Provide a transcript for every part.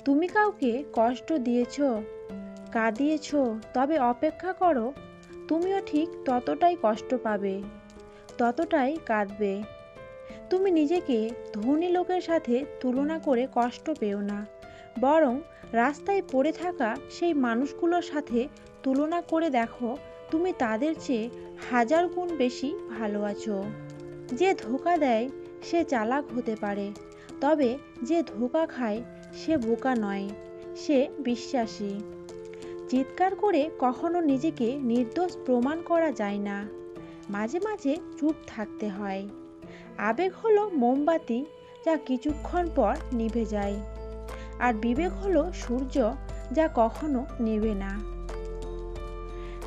তুমি কাউকে কষ্ট দিয়েছ, কাঁদিয়েছ, তবে অপেক্ষা করো, তুমিও ঠিক ততটাই কষ্ট পাবে, ততটাই কাঁদবে। তুমি নিজেকে ধনী লোকের সাথে তুলনা করে কষ্ট পেও না, বরং রাস্তায় পড়ে থাকা সেই মানুষগুলোর সাথে তুলনা করে দেখো তুমি তাদের চেয়ে হাজার গুণ বেশি ভালো আছো। যে ধোঁকা দেয় সে চালাক হতে পারে, তবে যে ধোঁকা খায় সে বোকা নয়, সে বিশ্বাসী। চিৎকার করে কখনো নিজেকে নির্দোষ প্রমাণ করা যায় না, মাঝে মাঝে চুপ থাকতে হয়। আবেগ হলো মোমবাতি, যা কিছুক্ষণ পর নিভে যায়, আর বিবেক হলো সূর্য, যা কখনো নেবে না।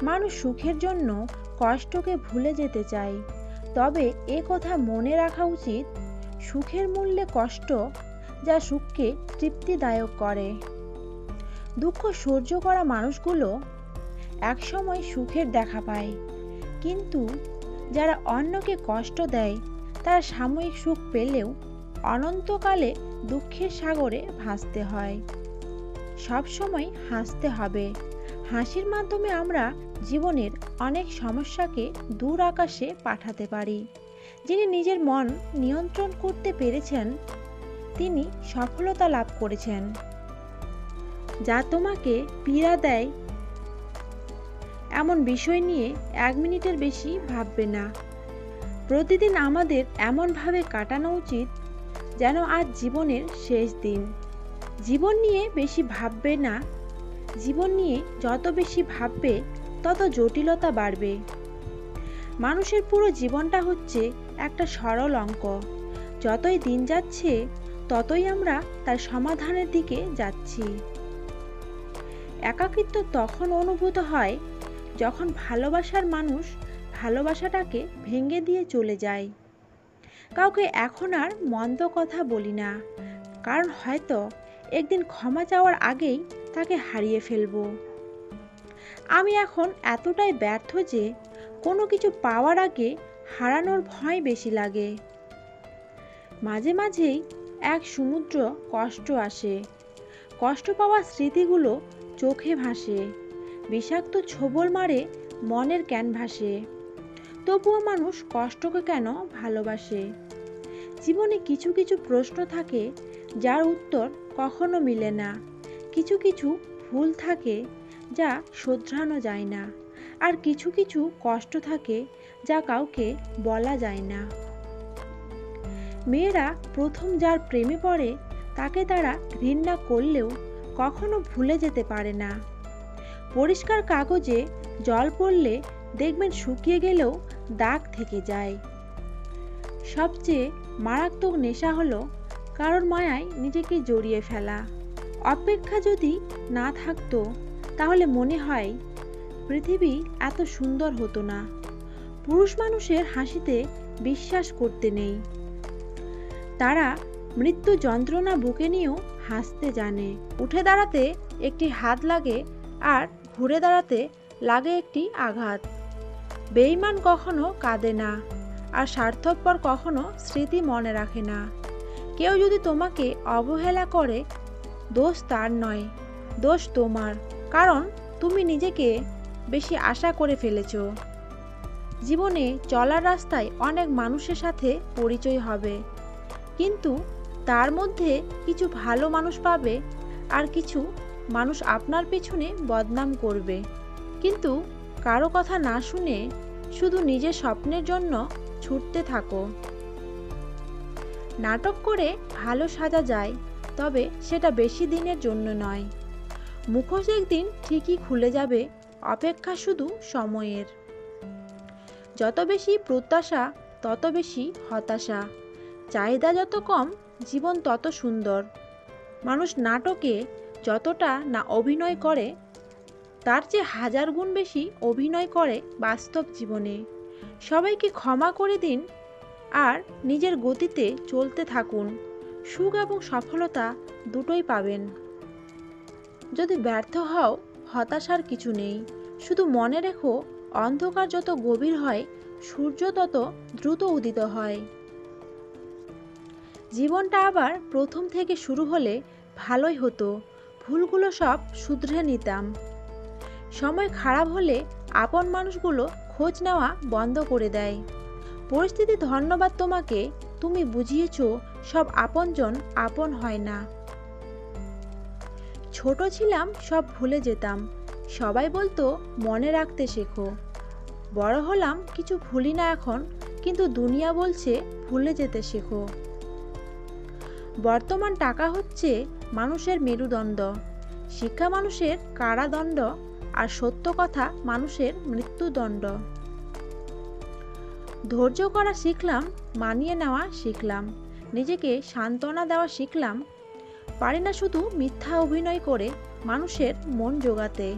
মানুষ সুখের জন্য কষ্টকে ভুলে যেতে চায়, তবে এ কথা মনে রাখা উচিত, সুখের মূল্যে কষ্ট, যা সুখকে তৃপ্তিদায়ক করে। দুঃখ সহ্য করা মানুষগুলো একসময় সুখের দেখা পায়, কিন্তু যারা অন্যকে কষ্ট দেয় তারা সাময়িক সুখ পেলেও অনন্তকালে দুঃখের সাগরে ভাসতে হয়। সবসময় হাসতে হবে, হাসির মাধ্যমে আমরা জীবনের অনেক সমস্যাকে দূর আকাশে পাঠাতে পারি। যিনি নিজের মন নিয়ন্ত্রণ করতে পেরেছেন তিনি সফলতা লাভ করেছেন। যা তোমাকে পীড়া দেয় এমন বিষয় নিয়ে 1 মিনিটের বেশি ভাববে না। প্রতিদিন আমাদের এমনভাবে কাটানো উচিত যেন আজ জীবনের শেষ দিন। জীবন নিয়ে বেশি ভাববে না, জীবন নিয়ে যত বেশি ভাববে তত জটিলতা বাড়বে। মানুষের পুরো জীবনটা হচ্ছে একটা সরল অঙ্ক, যতই দিন যাচ্ছে ততই আমরা তার সমাধানের দিকে যাচ্ছি। একাকিত্ব তখন অনুভূত হয় যখন ভালোবাসার মানুষ ভালোবাসাটাকে ভেঙে দিয়ে চলে যায়। কাউকে এখন আর মন্দ কথা বলি না, কারণ হয়তো একদিন ক্ষমা চাওয়ার আগেই তাকে হারিয়ে ফেলবো। আমি এখন এতটাই ব্যর্থ যে কোনো কিছু পাওয়ার আগে হারানোর ভয় বেশি লাগে। মাঝে মাঝেই এক সমুদ্র কষ্ট আসে, কষ্ট পাওয়া স্মৃতিগুলো চোখে ভাসে, বিষাক্ত ছোবল মারে মনের ক্যানভাসে। তবুও মানুষ কষ্টকে কেন ভালোবাসে? জীবনে কিছু কিছু প্রশ্ন থাকে যার উত্তর কখনো মিলে না, কিছু কিছু ভুল থাকে যা শোধরানো যায় না, আর কিছু কিছু কষ্ট থাকে যা কাউকে বলা যায় না। মেয়েরা প্রথম যার প্রেমে পড়ে তাকে তারা ঘৃণা করলেও কখনো ভুলে যেতে পারে না। পরিষ্কার কাগজে জল পড়লে দেখবেন শুকিয়ে গেলেও দাগ থেকে যায়। সবচেয়ে মারাত্মক নেশা হলো কারোর মায়ায় নিজেকে জড়িয়ে ফেলা। অপেক্ষা যদি না থাকতো তাহলে মনে হয় পৃথিবী এত সুন্দর হতো না। পুরুষ মানুষের হাসিতে বিশ্বাস করতে নেই, তারা মৃত্যু যন্ত্রণা বুকে নিয়েও হাসতে জানে। উঠে দাঁড়াতে একটি হাত লাগে আর ঘুরে দাঁড়াতে লাগে একটি আঘাত। বেঈমান কখনো কাঁদে না, আর স্বার্থপর কখনো স্মৃতি মনে রাখে না। কেউ যদি তোমাকে অবহেলা করে, দোষ তার নয়, দোষ তোমার, কারণ তুমি নিজেকে বেশি আশা করে ফেলেছ। জীবনে চলার রাস্তায় অনেক মানুষের সাথে পরিচয় হবে, কিন্তু তার মধ্যে কিছু ভালো মানুষ পাবে আর কিছু মানুষ আপনার পেছনে বদনাম করবে। কিন্তু কারো কথা না শুনে শুধু নিজের স্বপ্নের জন্য ছুটতে থাকো। নাটক করে ভালো সাজা যায়, তবে সেটা বেশি দিনের জন্য নয়। মুখোশ একদিন ঠিকই খুলে যাবে, অপেক্ষা শুধু সময়ের। যত বেশি প্রত্যাশা তত বেশি হতাশা, চাহিদা যত কম জীবন তত সুন্দর। মানুষ নাটকে যতটা না অভিনয় করে তার চেয়ে 1000 গুণ বেশি অভিনয় করে বাস্তব জীবনে। সবাইকে ক্ষমা করে দিন আর নিজের গতিতে চলতে থাকুন। সুখ এবং সফলতা দুটোই পাবেন। যদি ব্যর্থ হও, হতাশার কিছু নেই, শুধু মনে রেখো অন্ধকার যত গভীর হয় সূর্য তত দ্রুত উদিত হয়। জীবনটা আবার প্রথম থেকে শুরু হলে ভালোই হতো, ভুলগুলো সব শুধরে নিতাম। সময় খারাপ হলে আপন মানুষগুলো খোঁজ নেওয়া বন্ধ করে দেয়। পরিস্থিতি ধন্যবাদ তোমাকে, তুমি বুঝিয়েছো সব আপনজন আপন হয় না। ছোট ছিলাম, সব ভুলে যেতাম, সবাই বলতো মনে রাখতে শেখো। বড় হলাম, কিছু ভুলি না এখন, কিন্তু দুনিয়া বলছে ভুলে যেতে শেখো। বর্তমান টাকা হচ্ছে মানুষের মেরুদণ্ড, শিক্ষা মানুষের কারাদণ্ড, আর সত্য কথা মানুষের মৃত্যুদণ্ড। ধৈর্য করা শিখলাম, মানিয়ে নেওয়া শিখলাম, নিজেকে সান্ত্বনা দেওয়া শিখলাম। পারি না শুধু মিথ্যা অভিনয় করে মানুষের মন জোগাতে।